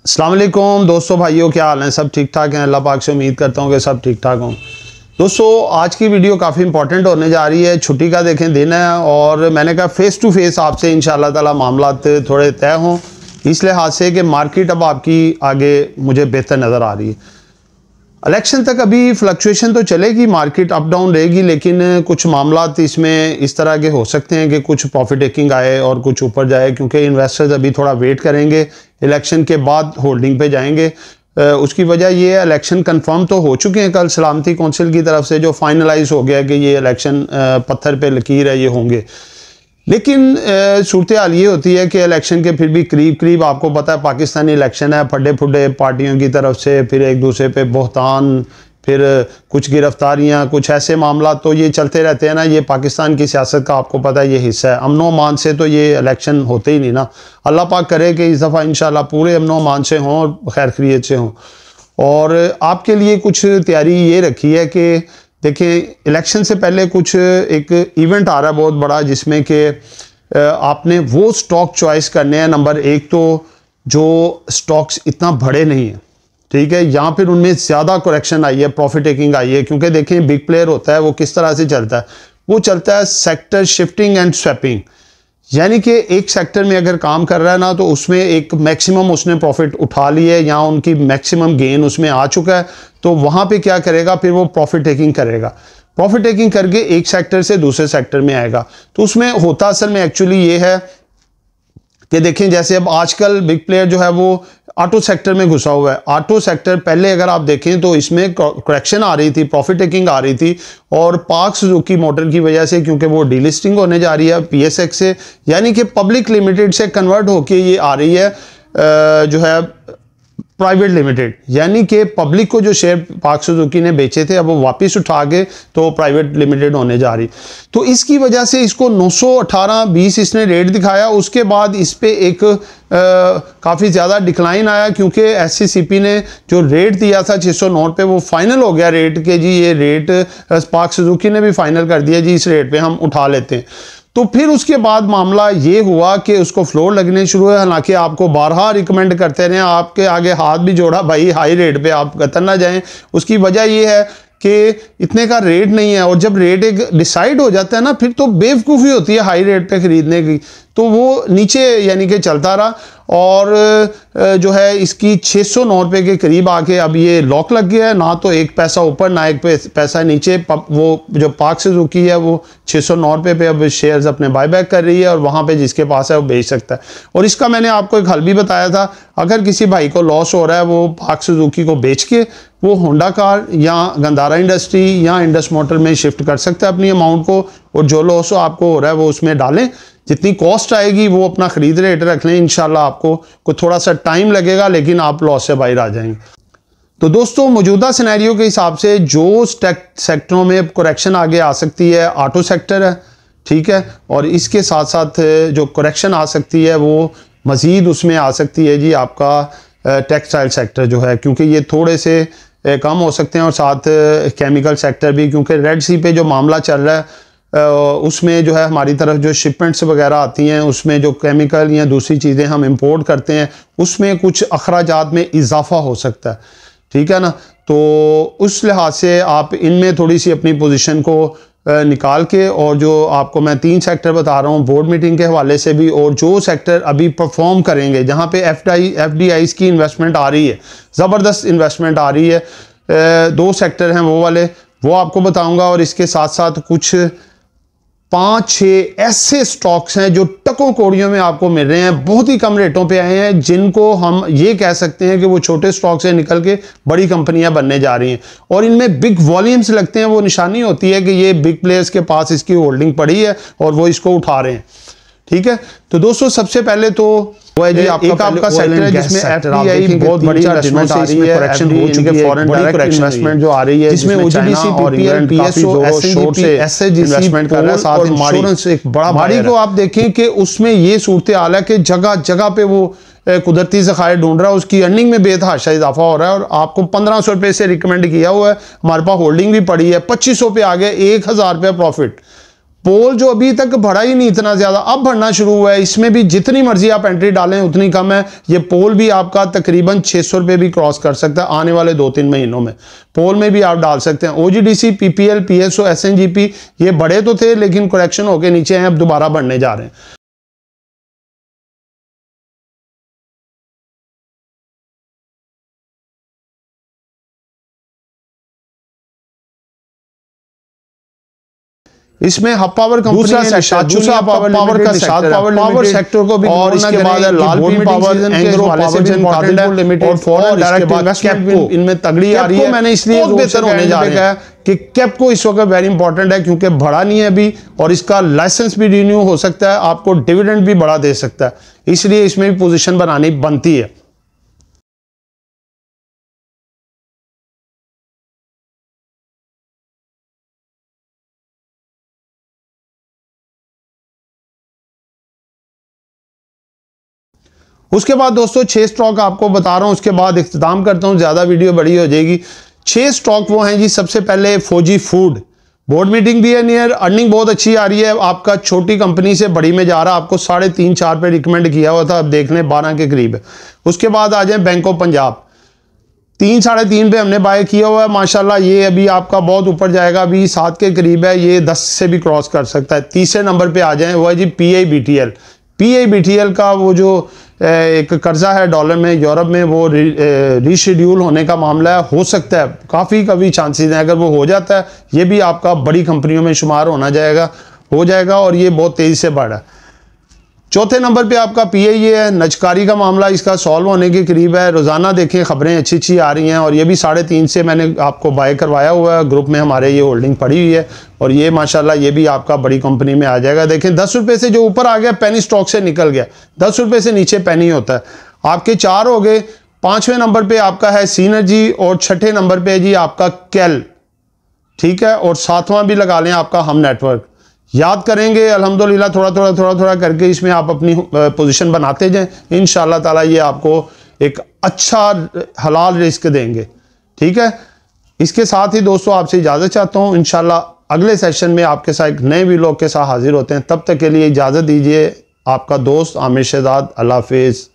अस्सलाम वालेकुम दोस्तों, भाइयों, क्या हाल है? सब ठीक ठाक हैं? अल्लाह पाक से उम्मीद करता हूँ कि सब ठीक ठाक हों। दोस्तों, आज की वीडियो काफ़ी इंपॉर्टेंट होने जा रही है। छुट्टी का देखें दिन है और मैंने कहा फेस टू फेस आपसे इंशाल्लाह ताला मामलात थोड़े तय हों, इस लिहाज से कि मार्केट अब आपकी आगे मुझे बेहतर नज़र आ रही है। इलेक्शन तक अभी फ्लक्चुएशन तो चलेगी, मार्केट अप डाउन रहेगी, लेकिन कुछ मामलात इसमें इस तरह के हो सकते हैं कि कुछ प्रॉफिट टेकिंग आए और कुछ ऊपर जाए, क्योंकि इन्वेस्टर्स अभी थोड़ा वेट करेंगे, इलेक्शन के बाद होल्डिंग पे जाएंगे। उसकी वजह ये है, इलेक्शन कंफर्म तो हो चुके हैं, कल सलामती कौंसिल की तरफ से जो फाइनलाइज हो गया कि ये इलेक्शन पत्थर पे लकीर है, ये होंगे। लेकिन सूरत हाल ये होती है कि इलेक्शन के फिर भी करीब करीब, आपको पता है पाकिस्तानी इलेक्शन है, फड्डे फुड्डे पार्टियों की तरफ से, फिर एक दूसरे पे बहतान, फिर कुछ गिरफ्तारियां, कुछ ऐसे मामला तो ये चलते रहते हैं ना। ये पाकिस्तान की सियासत का आपको पता है ये हिस्सा है। अमनो मान से तो ये इलेक्शन होते ही नहीं ना। अल्लाह पाक करे कि इस दफ़ा इंशाल्लाह पूरे अमनो मान से हों और खैर खैरियत से हों। और आपके लिए कुछ तैयारी ये रखी है कि देखिए, इलेक्शन से पहले कुछ एक इवेंट आ रहा है बहुत बड़ा, जिसमें कि आपने वो स्टॉक चॉइस करने हैं। नंबर एक तो जो स्टॉक्स इतना बड़े नहीं हैं, ठीक है, या फिर उनमें ज़्यादा करेक्शन आई है, प्रॉफिट टेकिंग आई है। क्योंकि देखें, बिग प्लेयर होता है वो किस तरह से चलता है, वो चलता है सेक्टर शिफ्टिंग एंड स्वैपिंग। यानी कि एक सेक्टर में अगर काम कर रहा है ना, तो उसमें एक मैक्सिमम उसने प्रॉफिट उठा ली है या उनकी मैक्सिमम गेन उसमें आ चुका है, तो वहाँ पे क्या करेगा, फिर वो प्रॉफिट टेकिंग करेगा। प्रॉफिट टेकिंग करके एक सेक्टर से दूसरे सेक्टर में आएगा। तो उसमें होता असल में एक्चुअली ये है कि देखें, जैसे अब आजकल बिग प्लेयर जो है वो ऑटो सेक्टर में घुसा हुआ है। ऑटो सेक्टर पहले अगर आप देखें तो इसमें करेक्शन आ रही थी, प्रॉफिट टेकिंग आ रही थी, और पार्क सुजुकी मोटर की वजह से, क्योंकि वो डीलिस्टिंग होने जा रही है पीएसएक्स से, यानी कि पब्लिक लिमिटेड से कन्वर्ट होके ये आ रही है जो है प्राइवेट लिमिटेड, यानी कि पब्लिक को जो शेयर पार्क सुजुकी ने बेचे थे अब वो वापस उठा के तो प्राइवेट लिमिटेड होने जा रही। तो इसकी वजह से इसको 918.20 इसने रेट दिखाया। उसके बाद इस पे एक काफ़ी ज़्यादा डिक्लाइन आया, क्योंकि एससीसीपी ने जो रेट दिया था 609 पे, वो फाइनल हो गया रेट के जी, ये रेट पार्क सुजुकी ने भी फाइनल कर दिया जी, इस रेट पे हम उठा लेते हैं। तो फिर उसके बाद मामला ये हुआ कि उसको फ्लोर लगने शुरू हुए। हालांकि आपको बारहा रिकमेंड करते रहे, आपके आगे हाथ भी जोड़ा, भाई हाई रेट पे आप कतल ना जाएं। उसकी वजह ये है कि इतने का रेट नहीं है, और जब रेट एक डिसाइड हो जाता है ना, फिर तो बेवकूफ़ी होती है हाई रेट पे ख़रीदने की। तो वो नीचे यानी कि चलता रहा, और जो है इसकी 609 रुपये के करीब आके अब ये लॉक लग गया है, ना तो एक पैसा ऊपर ना एक पैसा नीचे। वो जो पार्क सुजुकी है वो 609 रुपये पे अब शेयर्स अपने बायबैक कर रही है, और वहाँ पे जिसके पास है वो बेच सकता है। और इसका मैंने आपको एक हल भी बताया था, अगर किसी भाई को लॉस हो रहा है, वो पार्क सुजुकी को बेच के वो होंडा कार या गंदारा इंडस्ट्री या इंडस मोटर में शिफ्ट कर सकता है अपनी अमाउंट को, और जो लॉस आपको हो रहा है वो उसमें डालें। जितनी कॉस्ट आएगी वो अपना खरीद रेट रख लें, इंशाल्लाह आपको कुछ थोड़ा सा टाइम लगेगा, लेकिन आप लॉस से बाहर आ जाएंगे। तो दोस्तों, मौजूदा सिनेरियो के हिसाब से जो सेक्टरों में करेक्शन आगे आ सकती है, ऑटो सेक्टर है, ठीक है, और इसके साथ साथ जो करेक्शन आ सकती है वो मज़ीद उसमें आ सकती है जी आपका टेक्सटाइल सेक्टर जो है, क्योंकि ये थोड़े से कम हो सकते हैं, और साथ केमिकल सेक्टर भी, क्योंकि रेड सी पे जो मामला चल रहा है उसमें जो है हमारी तरफ जो शिपमेंट्स वगैरह आती हैं, उसमें जो केमिकल या दूसरी चीज़ें हम इंपोर्ट करते हैं, उसमें कुछ अखराजात में इजाफा हो सकता है, ठीक है ना। तो उस लिहाज से आप इनमें थोड़ी सी अपनी पोजीशन को निकाल के, और जो आपको मैं 3 सेक्टर बता रहा हूँ बोर्ड मीटिंग के हवाले से भी, और जो सेक्टर अभी परफॉर्म करेंगे, जहाँ पे एफडीआईज की इन्वेस्टमेंट आ रही है, ज़बरदस्त इन्वेस्टमेंट आ रही है, 2 सेक्टर हैं वो वाले, वो आपको बताऊँगा। और इसके साथ साथ कुछ 5-6 ऐसे स्टॉक्स हैं जो टकों कोड़ियों में आपको मिल रहे हैं, बहुत ही कम रेटों पे आए हैं, जिनको हम ये कह सकते हैं कि वो छोटे स्टॉक से निकल के बड़ी कंपनियां बनने जा रही हैं, और इनमें बिग वॉल्यूम्स लगते हैं। वो निशानी होती है कि ये बिग प्लेयर्स के पास इसकी होल्डिंग पड़ी है और वो इसको उठा रहे हैं, ठीक है। तो दोस्तों, सबसे पहले तो वो है जी आपका सेक्टर है जिसमें एफडीआई बहुत बड़ी इन्वेस्टमेंट आ रही है, करेक्शन हो चुकी है, फॉरेन डायरेक्ट इन्वेस्टमेंट जो आ रही है, जिसमें OGDC, PPL, PSO, SNDP, SAGC investment कर रहा है, साथ इंश्योरेंस एक बड़ा भारी को आप देखें कि उसमें ये सूरत हाल है कि जगह जगह पे वो कुदरती ज़खायर ढूंढ रहा है, उसकी अर्निंग में बेतहाशा इजाफा हो रहा है, और आपको 1500 रुपये से रिकमेंड किया हुआ है, हमारे पास होल्डिंग भी पड़ी है, 2500 पे आ गए, 1000 रुपये प्रॉफिट। पोल जो अभी तक बढ़ा ही नहीं इतना ज़्यादा, अब बढ़ना शुरू हुआ है। इसमें भी जितनी मर्जी आप एंट्री डालें उतनी कम है। ये पोल भी आपका तकरीबन 600 रुपये भी क्रॉस कर सकता है आने वाले 2-3 महीनों में। पोल में भी आप डाल सकते हैं। OGDC, PPL, PSO, SNGP ये बड़े तो थे लेकिन करेक्शन होके नीचे हैं, अब दोबारा बढ़ने जा रहे हैं। इसमें हब पावर कंपनी दूसरा पावर का पावर सेक्टर को भी, और इसके बाद Lalpir power, Engro power gen limited और फॉरेन डायरेक्ट इन्वेस्टमेंट इनमें तगड़ी आ रही है। मैंने इसलिए बेहतर होने जा रहा है कि कैपको इस वक्त वेरी इंपॉर्टेंट है क्योंकि बढ़ा नहीं है अभी और इसका लाइसेंस भी रिन्यू हो सकता है, आपको डिविडेंड भी बढ़ा दे सकता है, इसलिए इसमें भी पोजीशन बनानी बनती है। उसके बाद दोस्तों 6 स्टॉक आपको बता रहा हूं, उसके बाद इख्तिताम करता हूं, ज्यादा वीडियो बड़ी हो जाएगी। 6 स्टॉक वो हैं जी। सबसे पहले फौजी फूड, बोर्ड मीटिंग भी है नियर, अर्निंग बहुत अच्छी आ रही है, आपका छोटी कंपनी से बड़ी में जा रहा है, आपको 3.5-4 पे रिकमेंड किया हुआ था, अब देख लें 12 के करीब है। उसके बाद आ जाए बैंक ऑफ पंजाब, 3-3.5 पे हमने बाय किया हुआ है माशाल्लाह, ये अभी आपका बहुत ऊपर जाएगा, अभी 7 के करीब है, ये 10 से भी क्रॉस कर सकता है। तीसरे नंबर पे आ जाए वो है जी PIBTL का वो जो एक कर्जा है डॉलर में यूरोप में, वो रीशेड्यूल होने का मामला है, हो सकता है काफ़ी चांसेस हैं, अगर वो हो जाता है ये भी आपका बड़ी कंपनियों में शुमार हो जाएगा और ये बहुत तेज़ी से बढ़ा है। चौथे नंबर पे आपका PIA है, नजकारी का मामला इसका सॉल्व होने के करीब है, रोज़ाना देखें खबरें अच्छी आ रही हैं और ये भी 3.5 से मैंने आपको बाय करवाया हुआ है, ग्रुप में हमारे ये होल्डिंग पड़ी हुई है और ये माशाल्लाह ये भी आपका बड़ी कंपनी में आ जाएगा। देखें 10 रुपये से जो ऊपर आ गया पेनी स्टॉक से निकल गया, 10 रुपये से नीचे पेनी होता है। आपके 4 हो गए। 5वें नंबर पर आपका है सीनर्जी और 6ठे नंबर पर जी आपका कैल, ठीक है, और 7वां भी लगा लें आपका हम नेटवर्क। याद करेंगे अल्हम्दुलिल्लाह थोड़ा करके इसमें आप अपनी पोजीशन बनाते जाएं, इंशाअल्लाह ताला ये आपको एक अच्छा हलाल रिस्क देंगे, ठीक है। इसके साथ ही दोस्तों आपसे इजाज़त चाहता हूँ, इंशाअल्लाह अगले सेशन में आपके साथ एक नए व्लॉग के साथ हाजिर होते हैं, तब तक के लिए इजाज़त दीजिए। आपका दोस्त आमिर शहजाद, अल्लाह हाफिज़।